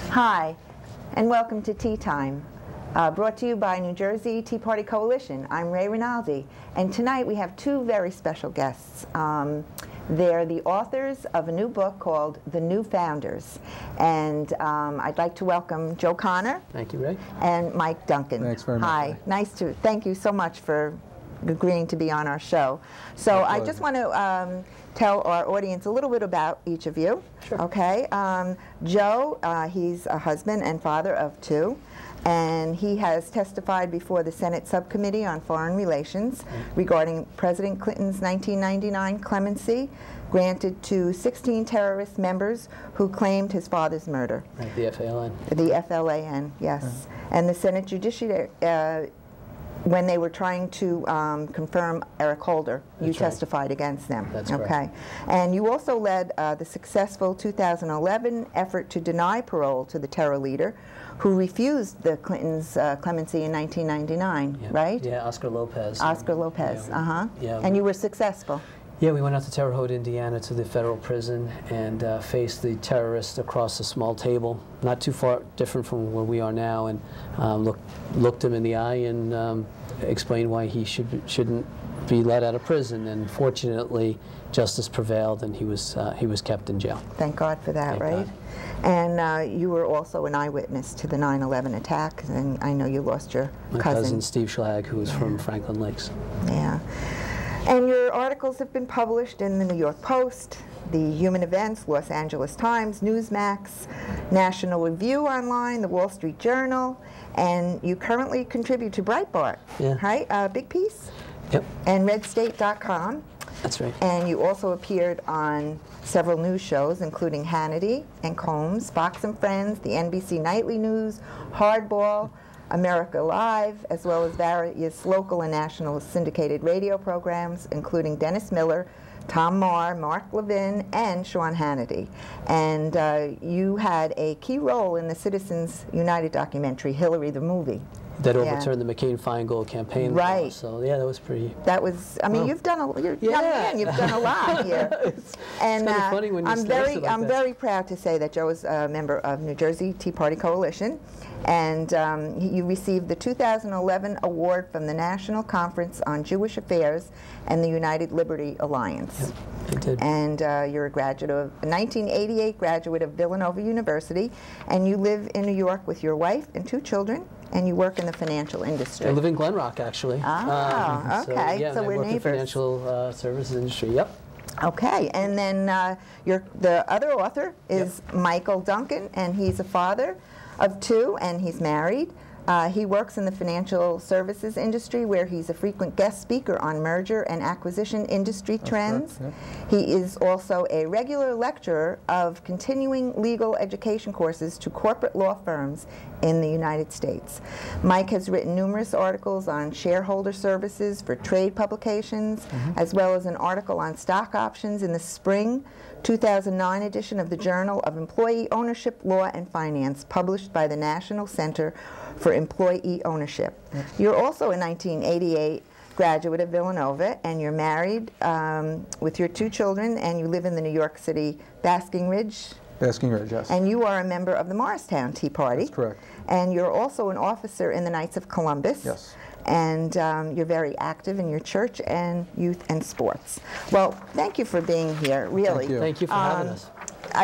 Hi, and welcome to Tea Time, brought to you by New Jersey Tea Party Coalition. I'm Rinaldi, and tonight we have two very special guests. They're the authors of a new book called The New Founders, and I'd like to welcome Joe Connor. Thank you, Ray. And Mike Duncan. Thanks very much. Hi, thank you so much for agreeing to be on our show. So I just want to tell our audience a little bit about each of you. Sure. Okay. Joe, he's a husband and father of two, and he has testified before the Senate Subcommittee on Foreign Relations regarding President Clinton's 1999 clemency granted to 16 terrorist members who claimed his father's murder. Right, the FALN. The FLAN, yes. And the Senate Judiciary, when they were trying to confirm Eric Holder, you testified against them. That's correct. And you also led the successful 2011 effort to deny parole to the terror leader who refused the Clintons' clemency in 1999, right? Yeah, Oscar Lopez. Oscar Lopez, Yeah. And you were successful. Yeah, we went out to Terre Haute, Indiana, to the federal prison and faced the terrorists across a small table, not too far different from where we are now, and looked him in the eye and explained why he shouldn't be let out of prison. And fortunately, justice prevailed, and he was kept in jail. Thank God for that, Thank right? God. And you were also an eyewitness to the 9/11 attack, and I know you lost your My cousin Steve Schlag, who was from Franklin Lakes. Yeah. And your articles have been published in the New York Post, the Human Events, Los Angeles Times, Newsmax, National Review Online, the Wall Street Journal, and you currently contribute to Breitbart, right? Big piece? Yep. And RedState.com. That's right. And you also appeared on several news shows, including Hannity and Combs, Fox and Friends, the NBC Nightly News, Hardball, America Live, as well as various local and national syndicated radio programs, including Dennis Miller, Tom Marr, Mark Levin, and Sean Hannity. And you had a key role in the Citizens United documentary, Hillary the Movie. That overturned the McCain-Feingold campaign. Right. So yeah, that was pretty. That was. I mean, you've done you're a young man. You've done a lot here. It's kind of funny when you I'm very proud to say that Joe is a member of New Jersey Tea Party Coalition, and you received the 2011 award from the National Conference on Jewish Affairs and the United Liberty Alliance. Yep, I did. And you're a 1988 graduate of Villanova University, and you live in New York with your wife and two children. And you work in the financial industry. I live in Glen Rock, actually. Ah, okay. So, yeah, so I we're work in neighbors. Financial services industry. Yep. Okay, and then the other author is Michael Duncan, and he's a father of two, and he's married. He works in the financial services industry, where he's a frequent guest speaker on merger and acquisition industry trends. Correct, He is also a regular lecturer of continuing legal education courses to corporate law firms in the United States. Mike has written numerous articles on shareholder services for trade publications, as well as an article on stock options in the spring 2009 edition of the Journal of Employee Ownership, Law, and Finance, published by the National Center for Employee Ownership. You're also a 1988 graduate of Villanova, and you're married with your two children, and you live in the New York City Basking Ridge. Basking Ridge, yes. And you are a member of the Morristown Tea Party. That's correct. And you're also an officer in the Knights of Columbus. Yes. And you're very active in your church and youth and sports. Well, thank you for being here, really. Thank you. Thank you for having us.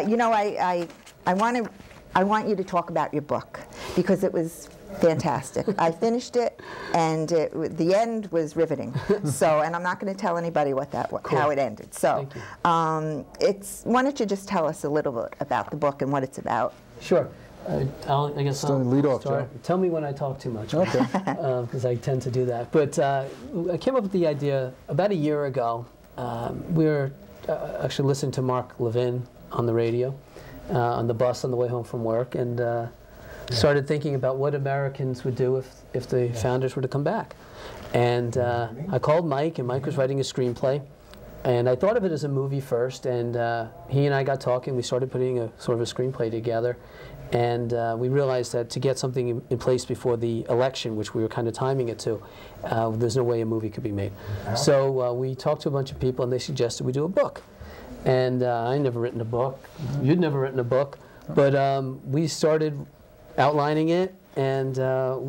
You know, I want you to talk about your book, because it was fantastic. I finished it, and the end was riveting. So, and I'm not going to tell anybody how it ended. So, why don't you just tell us a little bit about the book and what it's about? Sure. I guess I'll lead off, start. Joe. Tell me when I talk too much. Okay. Because I tend to do that. But I came up with the idea about a year ago. We were actually listening to Mark Levin on the radio, on the bus on the way home from work, and started thinking about what Americans would do if the founders were to come back. And I called Mike, and Mike was writing a screenplay. And I thought of it as a movie first, and he and I got talking. We started putting a sort of a screenplay together. And we realized that to get something in place before the election, which we were kind of timing it to, there's no way a movie could be made. So we talked to a bunch of people, and they suggested we do a book. And I'd never written a book. You'd never written a book. But we started outlining it, and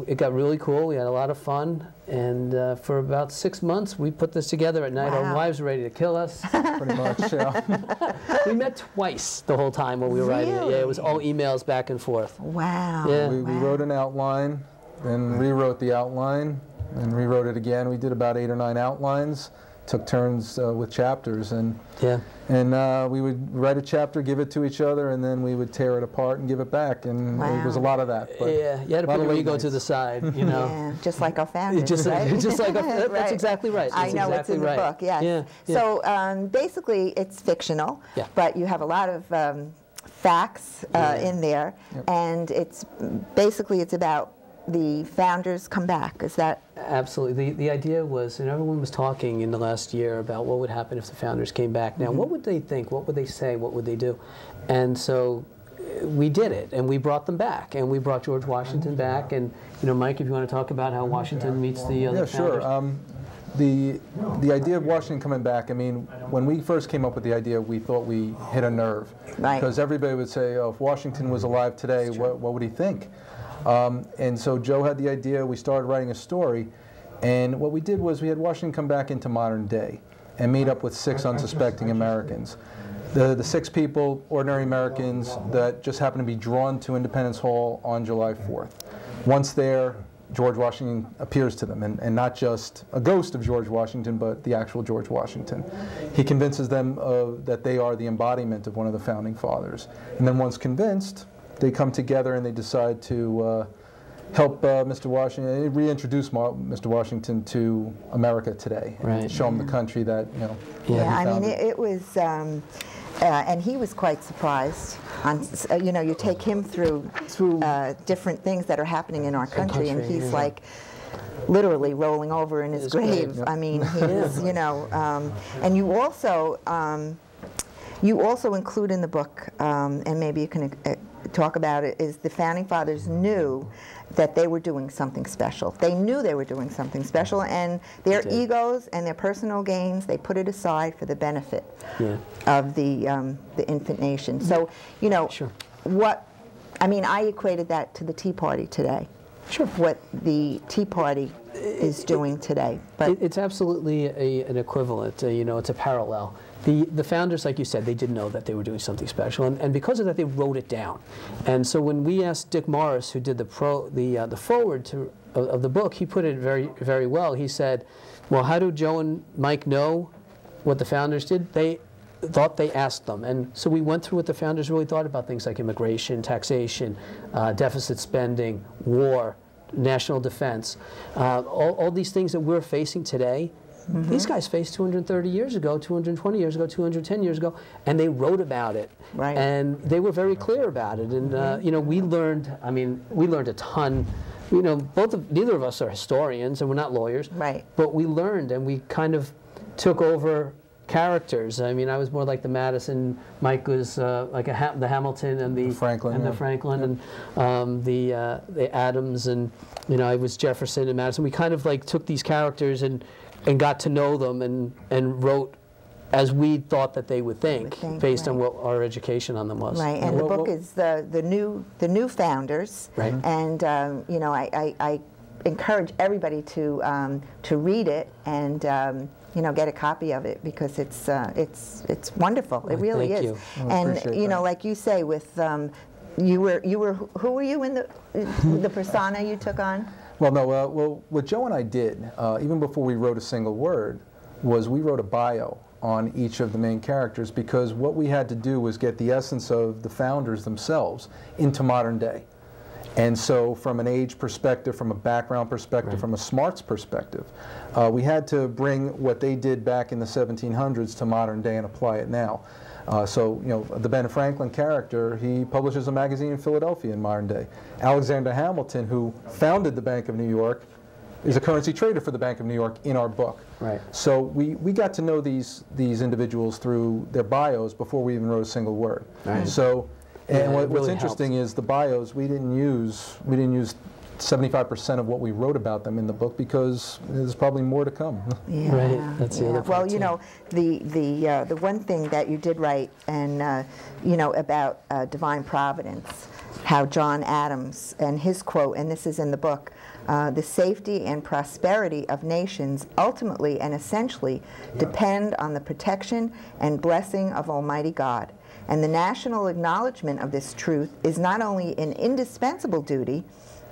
it got really cool. We had a lot of fun, and for about 6 months we put this together at night. Wow. Our wives were ready to kill us. Pretty much, yeah. We met twice the whole time when we were writing it. Yeah, it was all emails back and forth. Wow. Yeah. We wrote an outline, then rewrote the outline, and rewrote it again. We did about 8 or 9 outlines, took turns with chapters, and we would write a chapter, give it to each other, and then we would tear it apart and give it back, and it was a lot of that. But yeah, you had to put your ego to the side, you know. Yeah, just like our founders, just right? like that's Right. exactly right. I know exactly it's in right. the book, yes. Yeah, yeah. So basically it's fictional, but you have a lot of facts in there, and it's about the founders come back. Is that? Absolutely. The idea was, and everyone was talking in the last year about what would happen if the founders came back. Now, what would they think? What would they say? What would they do? And so we did it, and we brought them back, and we brought George Washington back. And you know, Mike, if you want to talk about how Washington meets the other founders. Sure. The idea of Washington coming back, I mean, when we first came up with the idea, we thought we hit a nerve. Right. Because everybody would say, oh, if Washington was alive today, what would he think? And so Joe had the idea, we started writing a story, and what we did was we had Washington come back into modern day and meet up with 6 unsuspecting Americans. The 6 people, ordinary Americans, that just happened to be drawn to Independence Hall on July 4th. Once there, George Washington appears to them, and not just a ghost of George Washington, but the actual George Washington. He convinces them that they are the embodiment of one of the founding fathers. And then once convinced, they come together and they decide to help Mr. Washington, reintroduce Mr. Washington to America today, and show him the country that, you know. Yeah, I mean, it was, and he was quite surprised. You know, you take him through different things that are happening in our country, and he's like literally rolling over in his grave. I mean, he is, you know, and you also include in the book, and maybe you can talk about it, is the founding fathers knew that they were doing something special. They knew they were doing something special, and their egos and their personal gains, they put it aside for the benefit of the infant nation. So, you know, I mean, I equated that to the Tea Party today. What the Tea Party is doing today. But it's absolutely an equivalent, you know, it's a parallel. The founders, like you said, they did know that they were doing something special, and because of that, they wrote it down. And so when we asked Dick Morris, who did the foreword of the book, he put it very, very well. He said, well, how do Joe and Mike know what the founders did? They thought they asked them. And so we went through what the founders really thought about things like immigration, taxation, deficit spending, war, national defense, all these things that we're facing today. These guys faced 230 years ago, 220 years ago, 210 years ago, and they wrote about it. And they were very clear about it. And you know, we learned a ton. You know, neither of us are historians, and we're not lawyers. But we learned, and we kind of took over characters. I mean, I was more like the Madison. Mike was like the Hamilton and the Franklin, and the Adams, and you know, I was Jefferson and Madison. We kind of like took these characters and got to know them and wrote as we thought that they would think based on what our education on them was. And the book is the new founders. And you know, I encourage everybody to read it and you know, get a copy of it, because it's wonderful. It really is. You. And you know, like you say, with who were you in the persona you took on? Well, no. Well, what Joe and I did, even before we wrote a single word, was we wrote a bio on each of the main characters, because what we had to do was get the essence of the founders themselves into modern day. And so from an age perspective, from a background perspective, from a smarts perspective, we had to bring what they did back in the 1700s to modern day and apply it now. So, you know, the Ben Franklin character, he publishes a magazine in Philadelphia in modern day. Alexander Hamilton, who founded the Bank of New York, is a currency trader for the Bank of New York in our book. So we got to know these individuals through their bios before we even wrote a single word. So, and what's interesting is the bios, we didn't use 75% of what we wrote about them in the book, because there's probably more to come. Yeah. Right. That's the other part. Well, you know, the one thing that you did write, and you know, about divine providence, how John Adams and his quote, and this is in the book, the safety and prosperity of nations ultimately and essentially depend on the protection and blessing of Almighty God. And the national acknowledgement of this truth is not only an indispensable duty,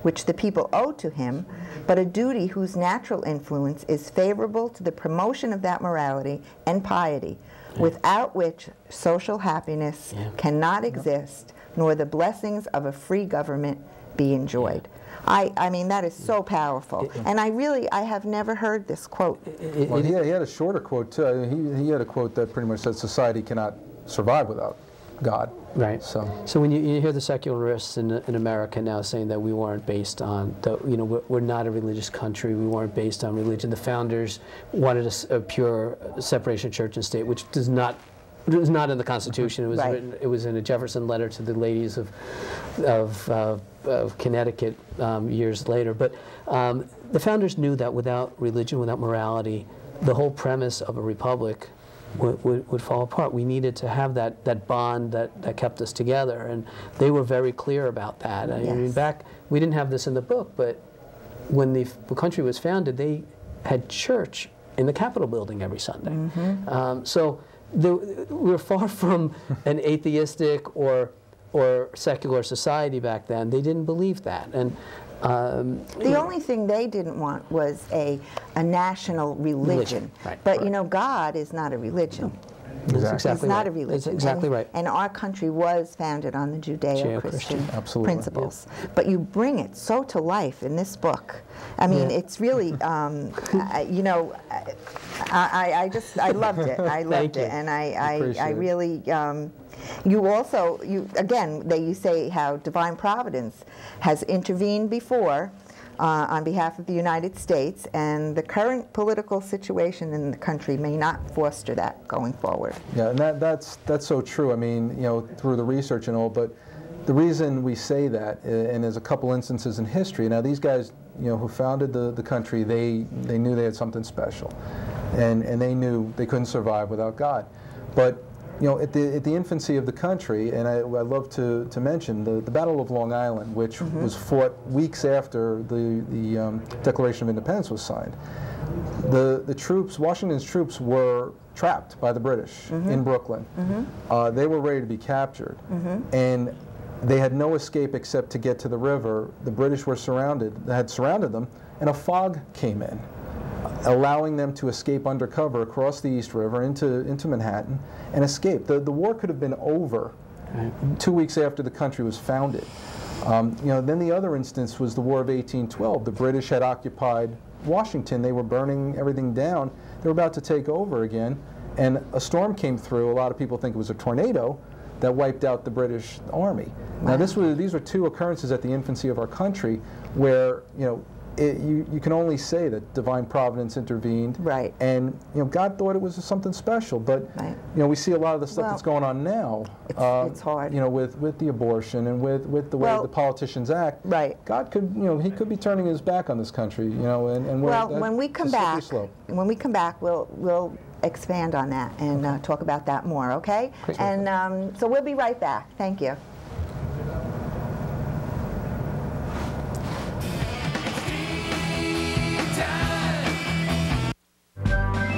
which the people owe to him, but a duty whose natural influence is favorable to the promotion of that morality and piety, without which social happiness cannot exist, nor the blessings of a free government be enjoyed. I mean, that is so powerful. And I have never heard this quote. Well, he had a shorter quote, too. He had a quote that pretty much said society cannot survive without God. Right. So when you hear the secularists in America now saying that we weren't based on, you know, we're not a religious country, we weren't based on religion. The founders wanted a pure separation of church and state, which does not. It was not in the Constitution. It was written. It was in a Jefferson letter to the ladies of Connecticut years later. But the founders knew that without religion, without morality, the whole premise of a republic would fall apart. We needed to have that bond that kept us together, and they were very clear about that. I mean, we didn't have this in the book, but when the country was founded, they had church in the Capitol building every Sunday. So we're far from an atheistic or secular society back then. They didn't believe that, and the only thing they didn't want was a national religion. Right. But you know, God is not a religion. No. Exactly. It's not a religion. That's exactly right. And our country was founded on the Judeo-Christian principles. Yeah. But you bring it so to life in this book. I mean, it's really, you know, I loved it. I loved it, and I really. You also, again, you say how divine providence has intervened before on behalf of the United States, and the current political situation in the country may not foster that going forward. Yeah, and that's so true. I mean, you know, through the research and all, but the reason we say that, and there's a couple instances in history. Now, these guys, you know, who founded the country, they knew they had something special, and they knew they couldn't survive without God. But you know, at the infancy of the country, and I love to mention the Battle of Long Island, which was fought weeks after the Declaration of Independence was signed. The troops, Washington's troops, were trapped by the British in Brooklyn. They were ready to be captured, and they had no escape except to get to the river. The British were had surrounded them, and a fog came in, allowing them to escape undercover across the East River into Manhattan and escape. The war could have been over 2 weeks after the country was founded. You know, then the other instance was the War of 1812. The British had occupied Washington. They were burning everything down. They were about to take over again, and a storm came through. A lot of people think it was a tornado that wiped out the British army. Now, these were two occurrences at the infancy of our country where, you know, you can only say that divine providence intervened, and you know, God thought it was something special. But you know, we see a lot of the stuff that's going on now. It's hard. You know, with the abortion and with the way the politicians act. God could, you know, he could be turning his back on this country. You know, and when we come back, we'll expand on that and talk about that more. Okay? And so we'll be right back. Thank you.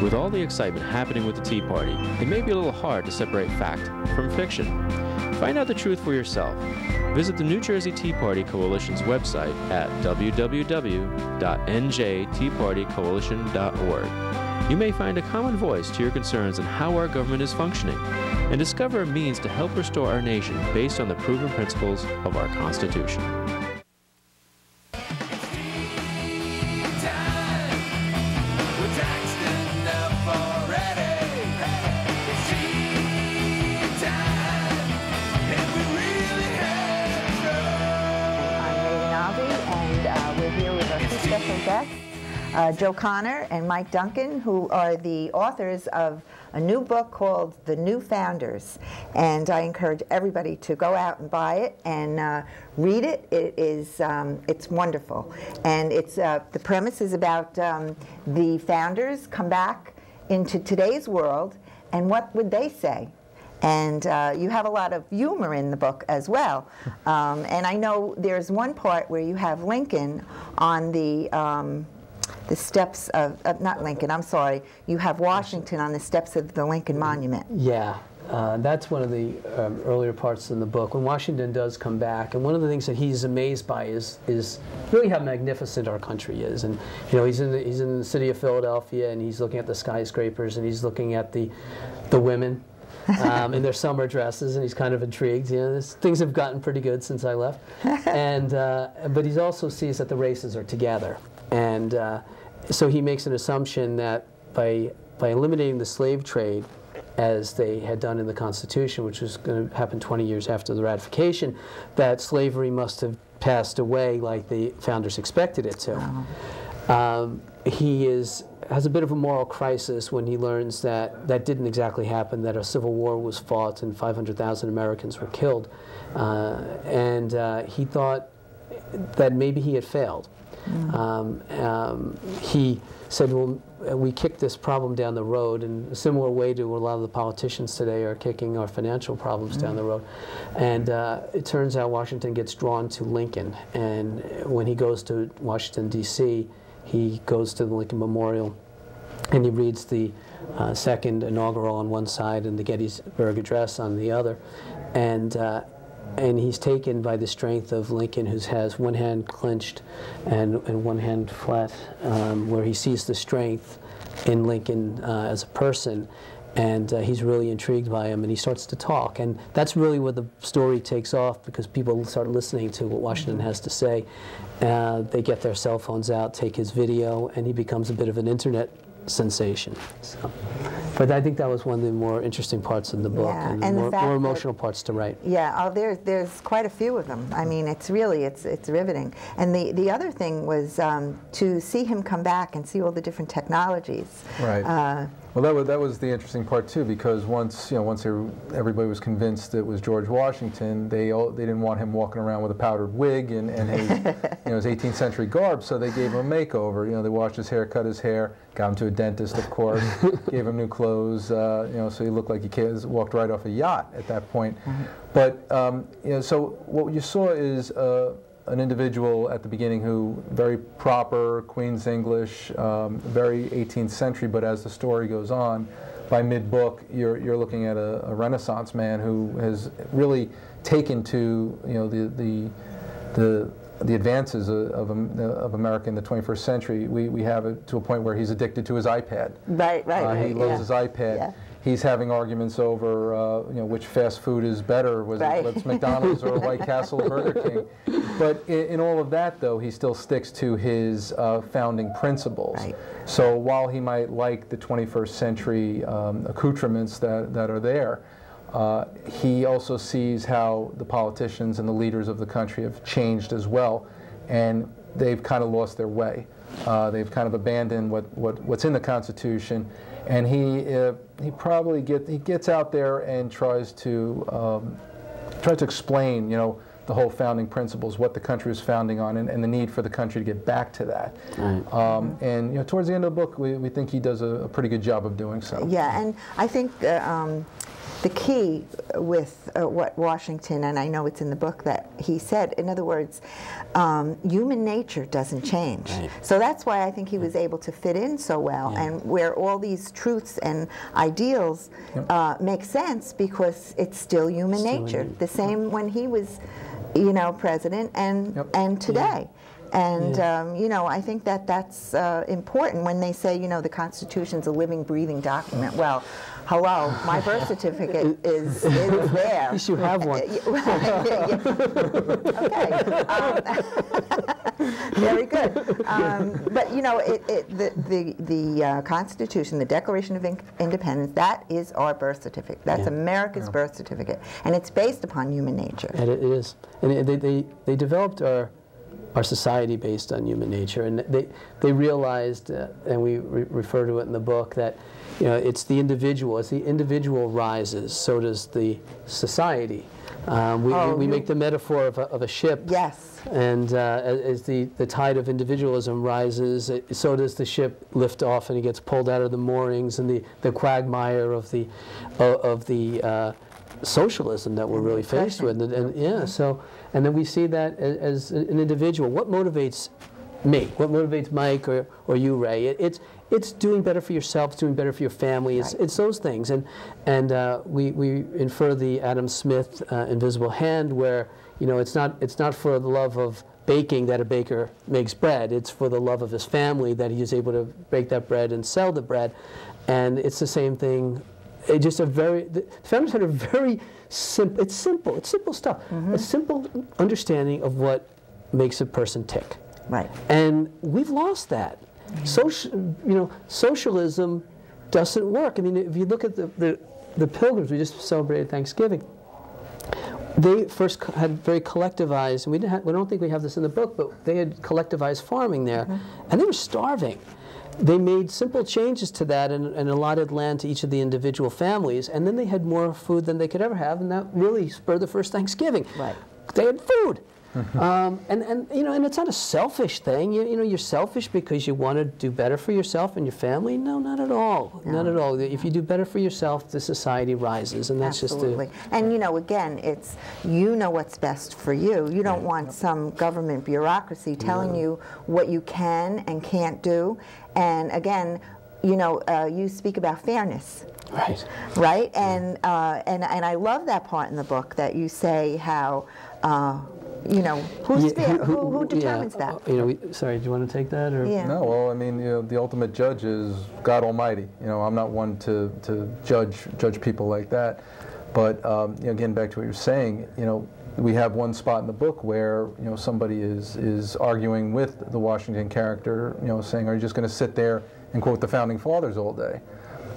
With all the excitement happening with the Tea Party, it may be a little hard to separate fact from fiction. Find out the truth for yourself. Visit the New Jersey Tea Party Coalition's website at www.njteapartycoalition.org. You may find a common voice to your concerns on how our government is functioning, and discover a means to help restore our nation based on the proven principles of our Constitution. Joe Connor and Mike Duncan, who are the authors of a new book called The New Founders, and I encourage everybody to go out and buy it and read it. It's wonderful, and the premise is about the founders come back into today's world, and what would they say? And you have a lot of humor in the book as well. And I know there's one part where you have Lincoln on the steps of, not Lincoln, I'm sorry, you have Washington on the steps of the Lincoln Monument. Yeah. That's one of the earlier parts in the book, when Washington does come back, and one of the things that he's amazed by is really how magnificent our country is. And you know, he's in the city of Philadelphia, and he's looking at the skyscrapers, and he's looking at the women in their summer dresses, and he's kind of intrigued. You know, things have gotten pretty good since I left, and but he also sees that the races are together, and so he makes an assumption that by eliminating the slave trade, as they had done in the Constitution, which was going to happen 20 years after the ratification, that slavery must have passed away like the founders expected it to. Wow. He has a bit of a moral crisis when he learns that that didn't exactly happen, that a civil war was fought and 500,000 Americans were killed. And he thought that maybe he had failed. He said, well, we kicked this problem down the road in a similar way to a lot of the politicians today are kicking our financial problems down the road. And it turns out Washington gets drawn to Lincoln. And when he goes to Washington, D.C., he goes to the Lincoln Memorial, and he reads the second inaugural on one side and the Gettysburg Address on the other. And he's taken by the strength of Lincoln, who has one hand clenched and one hand flat, where he sees the strength in Lincoln as a person, and he's really intrigued by him, and he starts to talk. And that's really where the story takes off, because people start listening to what Washington has to say. They get their cell phones out, take his video, and he becomes a bit of an internet sensation. So, but I think that was one of the more interesting parts of the book, yeah, and the more emotional parts to write. Yeah, there's quite a few of them. I mean, it's riveting. And the other thing was to see him come back and see all the different technologies. Right. Well, that was the interesting part too, because once everybody was convinced it was George Washington, they didn't want him walking around with a powdered wig and his his 18th century garb, so they gave him a makeover. They washed his hair, cut his hair, got him to a dentist, of course, gave him new clothes, so he looked like he walked right off a yacht at that point. But so what you saw is an individual at the beginning who very proper Queen's English, very 18th century, but as the story goes on, by mid-book, you're looking at a Renaissance man who has really taken to the advances of America in the 21st century. We have it to a point where he's addicted to his iPad. Right. He loves his iPad. Yeah. He's having arguments over which fast food is better, what's McDonald's or White Castle or Burger King. But in all of that, though, he still sticks to his founding principles. Right. So while he might like the 21st century accoutrements that are there, he also sees how the politicians and the leaders of the country have changed as well, and they've kind of lost their way. They've kind of abandoned what's in the Constitution, and he probably gets out there and tries to explain the whole founding principles, what the country was founding on, and the need for the country to get back to that. Right. And towards the end of the book, we think he does a pretty good job of doing so. Yeah, and I think the key with what Washington, and I know it's in the book that he said, in other words, human nature doesn't change. Right. So that's why I think he was able to fit in so well, and where all these truths and ideals make sense, because it's still human nature. The same when he was, president and today. And, I think that's important when they say, the Constitution's a living, breathing document. Well, hello, my birth certificate is there. At least you have one. Okay. Very good. But, the Constitution, the Declaration of Independence, that is our birth certificate. That's America's birth certificate. And it's based upon human nature. And it is. And they developed our our society based on human nature. And they realized, and we refer to it in the book, that it's the individual. As the individual rises, so does the society. We make the metaphor of a ship. Yes. And as the tide of individualism rises, so does the ship lift off, and it gets pulled out of the moorings and the quagmire of the socialism that we're really faced with. And then we see that as an individual. What motivates me? What motivates Mike or you, Ray? It's doing better for yourself, it's doing better for your family, it's those things. And we infer the Adam Smith invisible hand, where it's not for the love of baking that a baker makes bread, it's for the love of his family that he is able to bake that bread and sell the bread. And it's the same thing. The founders had a very simple, it's simple stuff, a simple understanding of what makes a person tick. Right. And we've lost that. Socialism doesn't work. I mean, if you look at the Pilgrims, we just celebrated Thanksgiving. They first had very collectivized, and we don't think we have this in the book, but they had collectivized farming there, and they were starving. They made simple changes to that and allotted land to each of the individual families, and then they had more food than they could ever have, and that really spurred the first Thanksgiving. Right. They had food. And it's not a selfish thing. You're selfish because you want to do better for yourself and your family. No, not at all. No. Not at all. If you do better for yourself, the society rises, and that's Absolutely. And again, it's what's best for you. You don't want some government bureaucracy telling you what you can and can't do. And again, you speak about fairness. Right. Right. And I love that part in the book that you say how. Who's fair? Who determines that? Sorry, do you want to take that? Or? Yeah. No, well, I mean, the ultimate judge is God Almighty. I'm not one to judge people like that. But again, back to what you're saying, we have one spot in the book where somebody is arguing with the Washington character, saying, "Are you just going to sit there and quote the founding fathers all day?"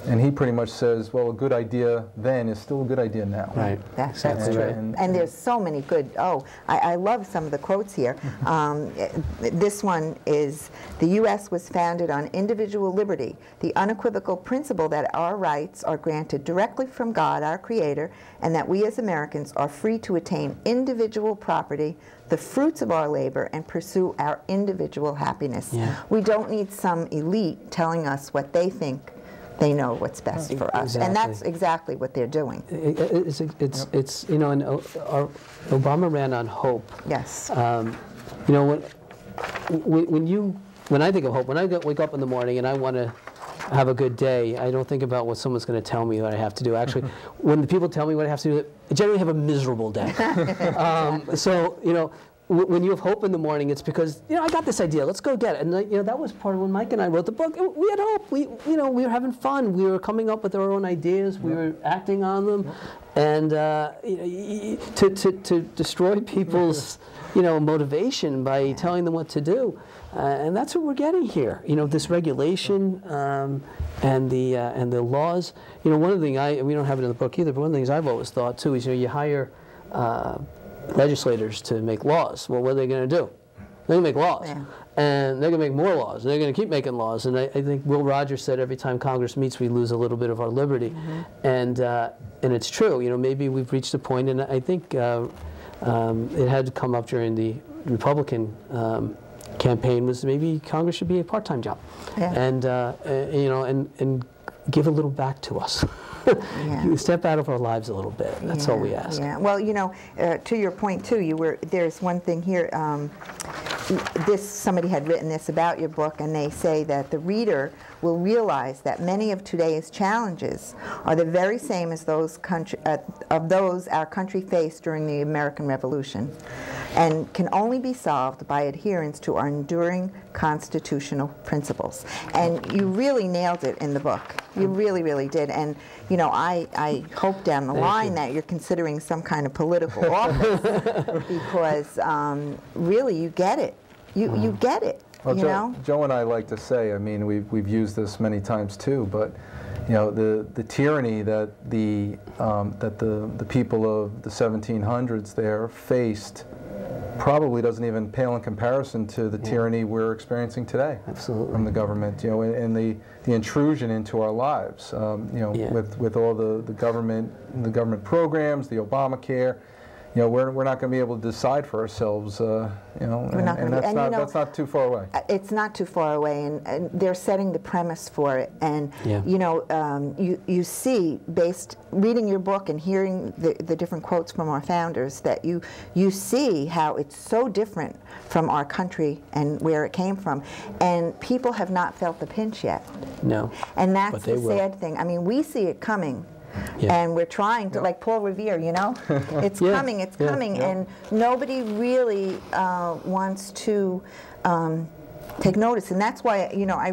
And he pretty much says, well, a good idea then is still a good idea now. Right. That's true. And there's so many good, I love some of the quotes here. This one is, "The U.S. was founded on individual liberty, the unequivocal principle that our rights are granted directly from God, our Creator, and that we as Americans are free to attain individual property, the fruits of our labor, and pursue our individual happiness." Yeah. We don't need some elite telling us what they think they know what's best for us, and that's exactly what they're doing. And Obama ran on hope. Yes. When I think of hope, when I wake up in the morning and I want to have a good day, I don't think about what someone's going to tell me what I have to do. Actually, when the people tell me what I have to do, I generally have a miserable day. When you have hope in the morning, it's because I got this idea. Let's go get it. And that was part of when Mike and I wrote the book. We had hope. We were having fun. We were coming up with our own ideas. We were acting on them, and to destroy people's motivation by telling them what to do, and that's what we're getting here. This regulation and the laws. One of the things we don't have it in the book either, but one of the things I've always thought too is you hire legislators to make laws. Well, what are they going to do? They're going to make laws. Yeah. And they're going to make more laws. And they're going to keep making laws. And I think Will Rogers said every time Congress meets, we lose a little bit of our liberty. And it's true. Maybe we've reached a point, and I think it had to come up during the Republican campaign, was maybe Congress should be a part-time job. Yeah. And give a little back to us. You step out of our lives a little bit. That's all we ask. Yeah. Well, to your point too, there's one thing here. Somebody had written this about your book, and they say that the reader will realize that many of today's challenges are the very same as those our country faced during the American Revolution, and can only be solved by adherence to our enduring constitutional principles. And you really nailed it in the book. You really, really did. And I hope down the line that you're considering some kind of political office, because really you get it. You get it. Well, Joe and I like to say, I mean, we've used this many times too, but the tyranny that the people of the 1700s there faced probably doesn't even pale in comparison to the tyranny we're experiencing today. Absolutely. From the government, you know, and the intrusion into our lives, you know, with all the government programs, the Obamacare. You know, we're not going to be able to decide for ourselves, you know, and that's not too far away. It's not too far away, and they're setting the premise for it. And you know, you see, based reading your book and hearing the different quotes from our founders, that you see how it's so different from our country and where it came from, and people have not felt the pinch yet. No, and that's the sad thing. I mean, we see it coming. And we're trying to, like Paul Revere, you know, it's coming, it's coming, and nobody really wants to take notice, and that's why, you know, I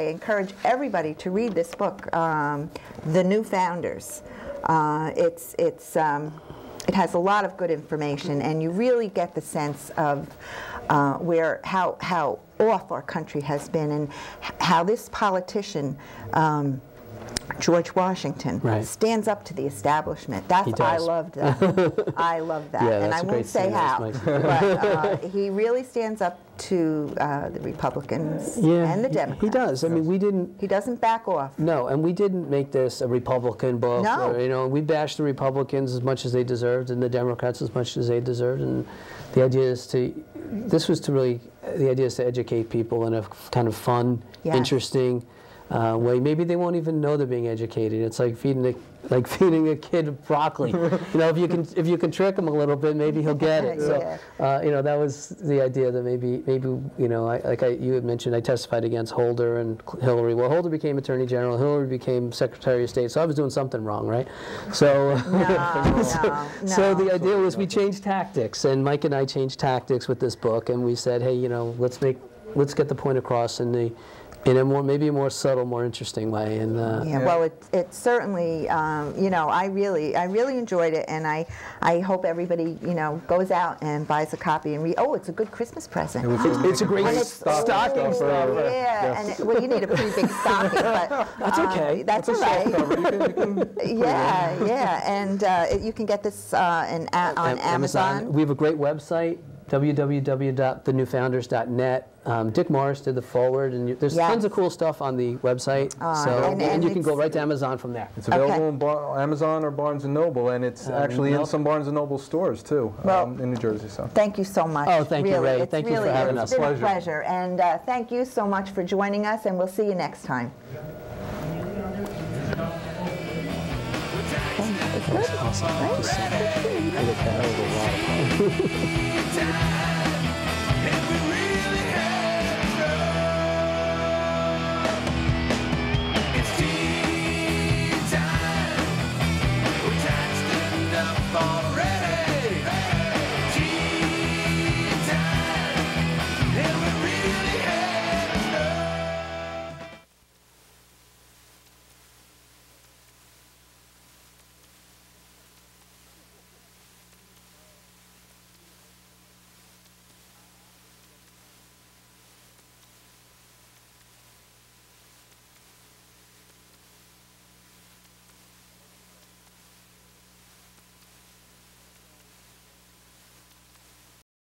encourage everybody to read this book, The New Founders. It has a lot of good information, and you really get the sense of how off our country has been, and how this politician, George Washington, stands up to the establishment. I loved that. I love that. Yeah, and I won't say how, but he really stands up to the Republicans and the Democrats. He does. I mean, he doesn't back off. No, and we didn't make this a Republican book. No. Or, you know, we bashed the Republicans as much as they deserved, and the Democrats as much as they deserved. And the idea is the idea is to educate people in a kind of fun, interesting way. Maybe they won't even know they're being educated. It's like feeding a kid broccoli. You know, if you can trick him a little bit, maybe he'll get it. So, you know, that was the idea, that maybe you know, you had mentioned, I testified against Holder and Hillary. Well, Holder became Attorney General, Hillary became Secretary of State, so I was doing something wrong, right? So, so the idea was we changed tactics, and Mike and I changed tactics with this book, and we said, hey, you know, let's get the point across in a maybe a more subtle, more interesting way. And well, it certainly, you know, I really enjoyed it, and I hope everybody, you know, goes out and buys a copy and read. Oh, it's a good Christmas present. It's a great stocking stuffer. And well, you need a pretty big stocking, but that's okay. That's all right. And you can get this on Amazon. We have a great website, www.thenewfounders.net. Dick Morris did the forward, and there's tons of cool stuff on the website. And you can go right to Amazon from there. It's available on Amazon or Barnes & Noble, and it's actually in some Barnes & Noble stores, too, in New Jersey. So thank you so much. Oh, thank you, Ray. Thank you for having us. It's been a pleasure. And thank you so much for joining us, and we'll see you next time. Awesome.